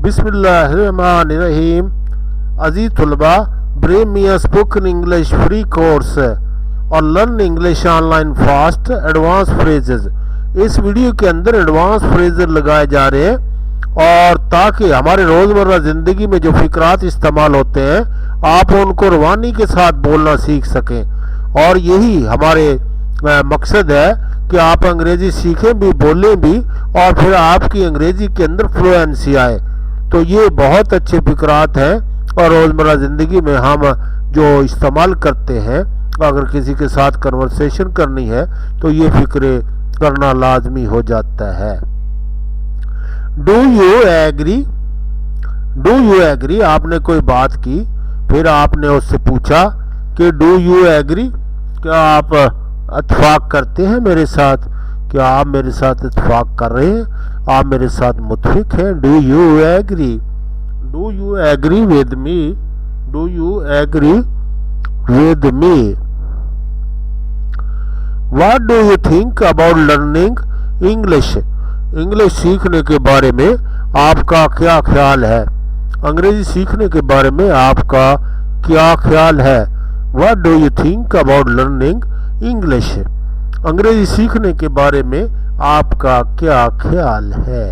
बिस्मिल्लाहिर्रहमानिर्रहीम। अजीज तलबा, ब्रेव मियां spoken English free course और learn English online fast advance phrases, इस वीडियो के अंदर एडवांस फ्रेजेस लगाए जा रहे हैं और ताकि हमारे रोज़मर्रा ज़िंदगी में जो फ़िक्रात इस्तेमाल होते हैं आप उनको रवानी के साथ बोलना सीख सकें। और यही हमारे मकसद है कि आप अंग्रेज़ी सीखें भी, बोलें भी और फिर आपकी अंग्रेज़ी के अंदर फ्लुएंसी आए। तो ये बहुत अच्छे फ़िक्रात हैं और रोज़मर्रा ज़िंदगी में हम जो इस्तेमाल करते हैं, अगर किसी के साथ कन्वर्सेशन करनी है तो ये फ़िक्रे करना लाजमी हो जाता है। Do you agree? Do you agree, आपने कोई बात की, फिर आपने उससे पूछा कि डू यू एग्री, क्या आप इत्तेफाक करते हैं मेरे साथ? क्या आप मेरे साथ इत्तेफाक कर रहे हैं? आप मेरे साथ मुत्तफिक हैं? Do you agree? Do you agree with me? Do you agree with me? What do you think about learning English? English सीखने के बारे में आपका क्या ख्याल है? अंग्रेजी सीखने के बारे में आपका क्या ख्याल है? What do you think about learning English? अंग्रेजी सीखने के बारे में आपका क्या ख्याल है?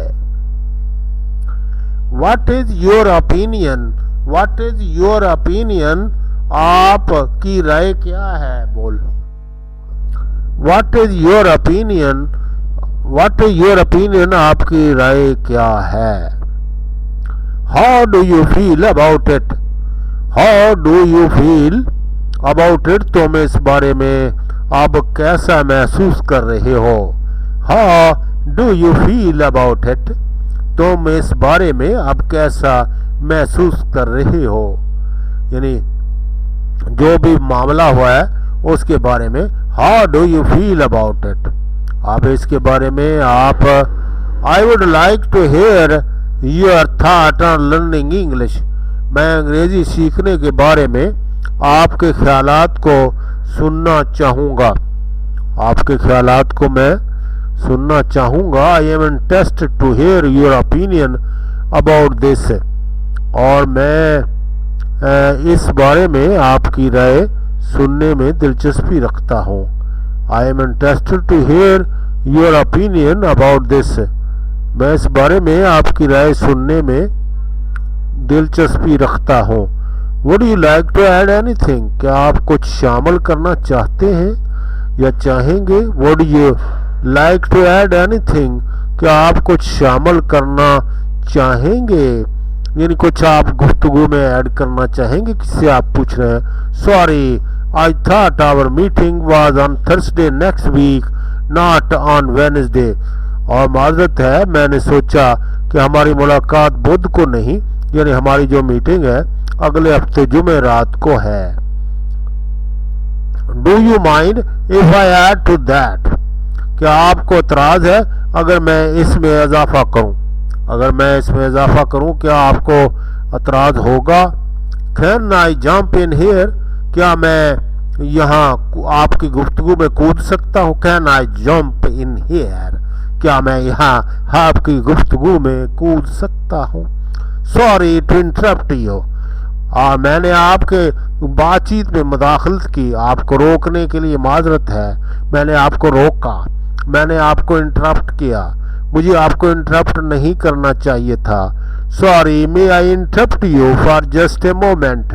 What is your opinion? What is your opinion? आपकी राय क्या है? बोल। What is your opinion? What is your opinion? आपकी राय क्या है? How do you feel about it? How do you feel about it? तुम इस बारे में अब कैसा महसूस कर रहे हो? How do you feel about it? तुम इस बारे में अब कैसा महसूस कर रहे हो? यानी जो भी मामला हुआ है उसके बारे में how do you feel about it? अब इसके बारे में आप I would like to hear your thought on learning English. मैं अंग्रेजी सीखने के बारे में आपके ख्यालात को सुनना चाहूँगा। आपके ख्यालात को मैं सुनना चाहूँगा। I am interested to hear your opinion about this. और मैं इस बारे में आपकी राय सुनने में दिलचस्पी रखता हूँ। I am interested to hear your opinion about this. मैं इस बारे में आपकी राय सुनने में दिलचस्पी रखता हूँ। Would you like to add anything? क्या आप कुछ शामिल करना चाहते हैं या चाहेंगे? Would you like to add anything? क्या आप कुछ शामिल करना चाहेंगे? यानी कुछ आप गुफ्तगू में ऐड करना चाहेंगे? किससे आप पूछ रहे हैं? Sorry, I thought our meeting was on Thursday next week, not on Wednesday. और माजरत है, मैंने सोचा कि हमारी मुलाकात बुध को नहीं, यानी हमारी जो मीटिंग है अगले हफ्ते जुमे रात को है। Do you mind if I add to that? क्या आपको एतराज है अगर मैं इसमें इजाफा करूं? अगर मैं इसमें इजाफा करूं क्या आपको एतराज होगा? Can I jump in here? क्या मैं यहाँ आपकी गुफ्तगू में कूद सकता हूँ? Can I jump in here? क्या मैं यहाँ आपकी गुफ्तगू में कूद सकता हूँ? Sorry to interrupt you. मैंने आपके बातचीत में मुदाखलत की, आपको रोकने के लिए माजरत है। मैंने आपको रोका, मैंने आपको इंटरप्ट किया। मुझे आपको इंटरप्ट नहीं करना चाहिए था। Sorry, may I interrupt you for just a moment?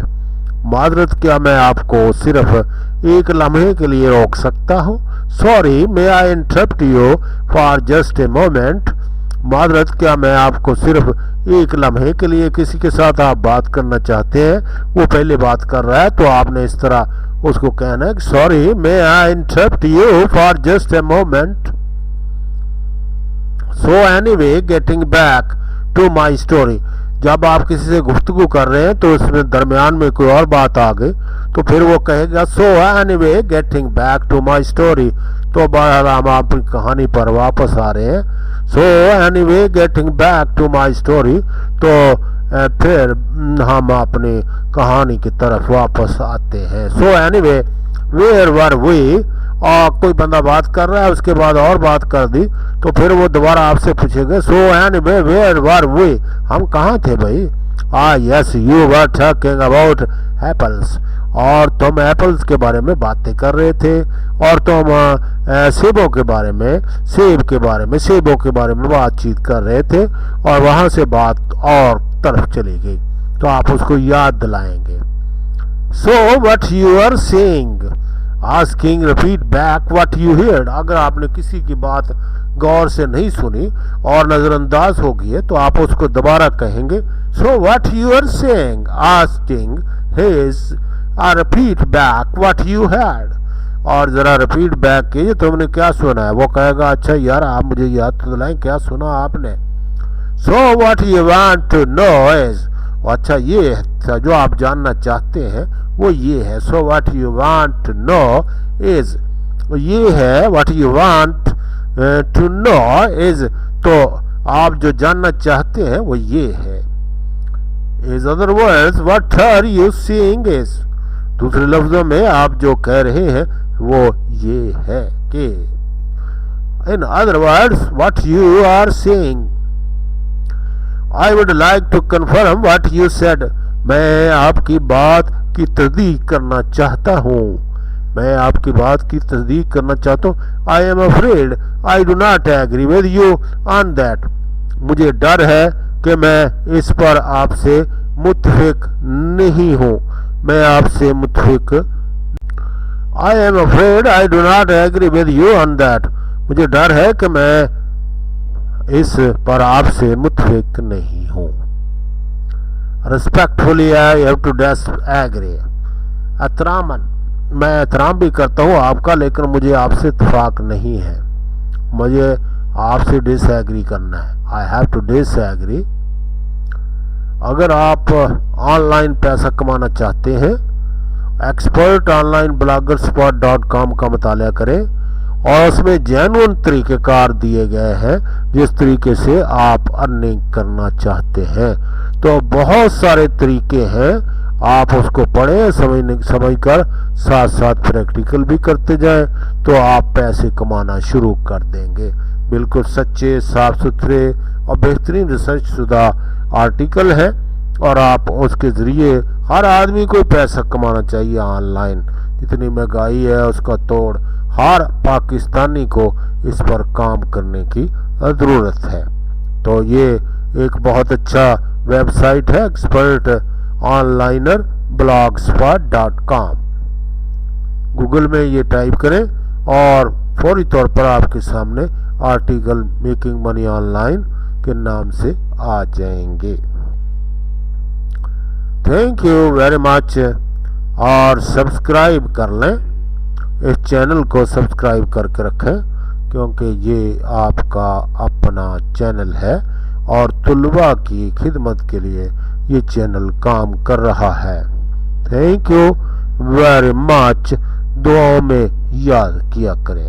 माजरत, क्या मैं आपको सिर्फ एक लम्हे के लिए रोक सकता हूँ? Sorry, may I interrupt you for just a moment? माजरत, क्या मैं आपको सिर्फ एक लम्हे के लिए, किसी के साथ आप बात करना चाहते हैं, वो पहले बात कर रहा है तो आपने इस तरह उसको कहना है कि sorry, may I interrupt you for just a moment? So anyway, getting back to my story. जब आप किसी से गुफ्तगू कर रहे हैं तो उसमें दरमियान में कोई और बात आ गई तो फिर वो कहेगा so anyway getting back to my story. तो बहरहाल हम अपनी कहानी पर वापस आ रहे हैं। So anyway getting back to my story, तो फिर हम अपनी कहानी की तरफ वापस आते हैं। So anyway where were we? اور کوئی بندہ بات کر رہا ہے اس کے بعد اور بات کر دی تو پھر وہ دوبارہ آپ سے پوچھے گا سو اینی ویئر ور وی، ہم کہاں تھے بھائی؟ Yes you were talking about apples, اور تم ایپلس کے بارے میں باتیں کر رہے تھے، اور تم سیبوں کے بارے میں سیبوں کے بارے میں بات چیت کر رہے تھے، اور وہاں سے بات اور طرف چلی گئی تو آپ اس کو یاد دلائیں گے. So what you are saying, asking repeat back what you heard. اگر آپ نے کسی کی بات غور سے نہیں سنی اور نظر انداز ہو گئی ہے تو آپ اس کو دوبارہ کہیں گے so what you are saying asking his repeat back what you had, اور ذرا ریپیٹ بیک کیجیے تم نے کیا سنا ہے. وہ کہے گا اچھا یار آپ مجھے یاد تو دلائیں کیا سنا آپ نے. So what you want to know is, اچھا یہ جو آپ جاننا چاہتے ہیں وہ یہ ہے. So what you want to know is, یہ ہے what you want to know is, تو آپ جو جاننا چاہتے ہیں وہ یہ ہے. Is other words what are you saying is, دوسرے لفظوں میں آپ جو کہہ رہے ہیں وہ یہ ہے کہ in other words what you are saying. I would like to confirm what you said. میں آپ کی بات کی تصدیق کرنا چاہتا ہوں. I am afraid I do not agree with you on that. مجھے ڈر ہے کہ میں اس پر آپ سے متفق نہیں ہوں. I am afraid I do not agree with you on that. مجھے ڈر ہے کہ میں اس پر آپ سے متفق نہیں ہوں. Respectfully I have to disagree. احتراماً میں احترام بھی کرتا ہوں آپ کا، لیکن مجھے آپ سے اتفاق نہیں ہے. مجھے آپ سے ڈس ایگری کرنا ہے. I have to disagree. اگر آپ آن لائن پیسہ کمانا چاہتے ہیں ایکسپرٹ آن لائن bloggerspot.com کا مطالعہ کریں، اور اس میں جینون طریقہ کار دیے گئے ہیں جس طریقے سے آپ ارننگ کرنا چاہتے ہیں. تو بہت سارے طریقے ہیں، آپ اس کو پڑھیں، سمجھ کر ساتھ ساتھ پریکٹیکل بھی کرتے جائیں تو آپ پیسے کمانا شروع کر دیں گے. بالکل سچے، صاف ستھرے اور بہترین ریسرچ شدہ آرٹیکل ہے، اور آپ اس کے ذریعے ہر آدمی کو پیسہ کمانا چاہیے آن لائن. جتنی مہنگائی ہے اس کا توڑ ہر پاکستانی کو اس پر کام کرنے کی ضرورت ہے. تو یہ ایک بہت اچھا ویب سائٹ ہے expert onliner blogspot.com. Google میں یہ ٹائپ کریں اور فوری طور پر آپ کے سامنے article making money on line کے نام سے آ جائیں گے. تھینک یو ویری مچ، اور سبسکرائب کر لیں، اس چینل کو سبسکرائب کر کے رکھیں کیونکہ یہ آپ کا اپنا چینل ہے اور طلباء کی خدمت کے لیے یہ چینل کام کر رہا ہے. تھینک یو ویری مچ، دعاؤں میں یاد کیا کریں.